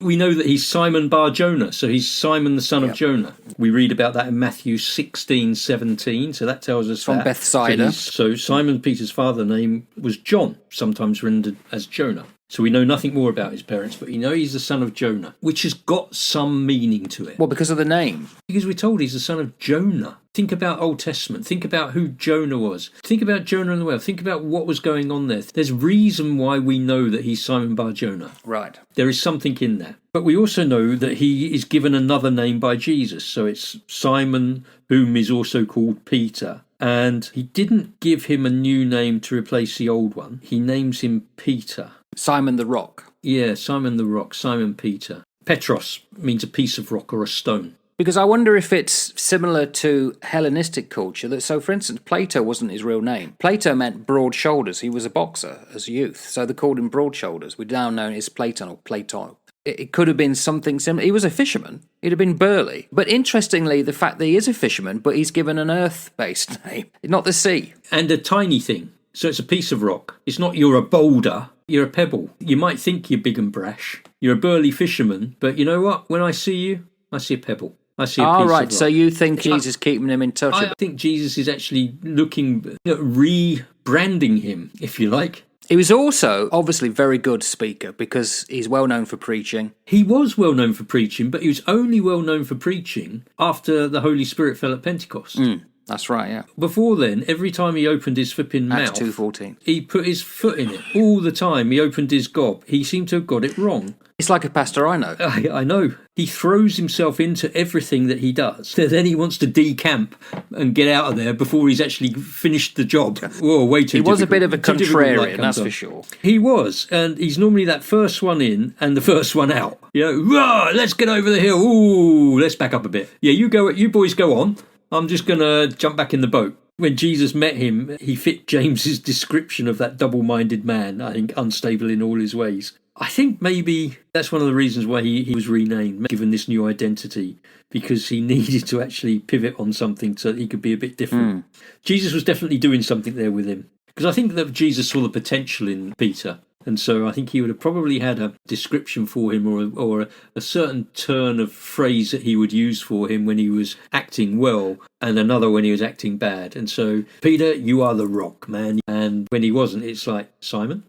We know that he's Simon bar Jonah, so he's Simon the son of Jonah. We read about that in Matthew 16:17, so that tells us From that. Bethsaida. So Simon Peter's father's name was John, sometimes rendered as Jonah. So we know nothing more about his parents, but we know he's the son of Jonah, which has got some meaning to it. Well, because of the name. Because we're told he's the son of Jonah. Think about Old Testament. Think about who Jonah was. Think about Jonah and the whale. Think about what was going on there. There's reason why we know that he's Simon bar Jonah. Right. There is something in that. But we also know that he is given another name by Jesus. So it's Simon, whom is also called Peter. And he didn't give him a new name to replace the old one. He names him Peter. Simon the Rock. Yeah, Simon the Rock, Simon Peter. Petros means a piece of rock or a stone. Because I wonder if it's similar to Hellenistic culture. So, for instance, Plato wasn't his real name. Plato meant broad shoulders. He was a boxer as a youth. So they called him broad shoulders. We now know as Platon or Plato. It could have been something similar. He was a fisherman. He'd have been burly. But interestingly, the fact that he is a fisherman, but he's given an earth-based name, not the sea. And a tiny thing. So it's a piece of rock. It's not you're a boulder, you're a pebble. You might think you're big and brash. You're a burly fisherman, but you know what? When I see you, I see a pebble. I see a piece of rock. So you think Jesus keeping him in touch? I think Jesus is actually looking at rebranding him, if you like. He was also obviously very good speaker because he's well known for preaching. He was well known for preaching, but he was only well known for preaching after the Holy Spirit fell at Pentecost. That's right, yeah. Before then, every time he opened his flipping mouth, Acts 2:14. he put his foot in it. All the time he opened his gob, he seemed to have got it wrong. It's like a pastor I know. I know. He throws himself into everything that he does. Then he wants to decamp and get out of there before he's actually finished the job. Whoa, way too He was difficult. a bit of a Too difficult contrarian, light that's comes for on. sure. He was, and he's normally that first one in and the first one out. You know, let's get over the hill. Ooh, let's back up a bit. Yeah, you boys go on. I'm just going to jump back in the boat. When Jesus met him, he fit James's description of that double-minded man, I think, unstable in all his ways. I think maybe that's one of the reasons why he was renamed, given this new identity, because he needed to actually pivot on something so that he could be a bit different. Jesus was definitely doing something there with him, because I think that Jesus saw the potential in Peter. And so I think he would have probably had a description for him or a certain turn of phrase that he would use for him when he was acting well and another when he was acting bad. And so, Peter, you are the rock, man. And when he wasn't, it's like, Simon,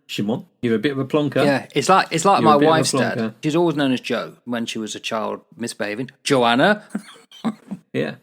Shimon, you're a bit of a plonker. Yeah, it's like You're my a bit of a wife's dad. plonker. She's always known as Joe when she was a child misbehaving. Joanna. Yeah.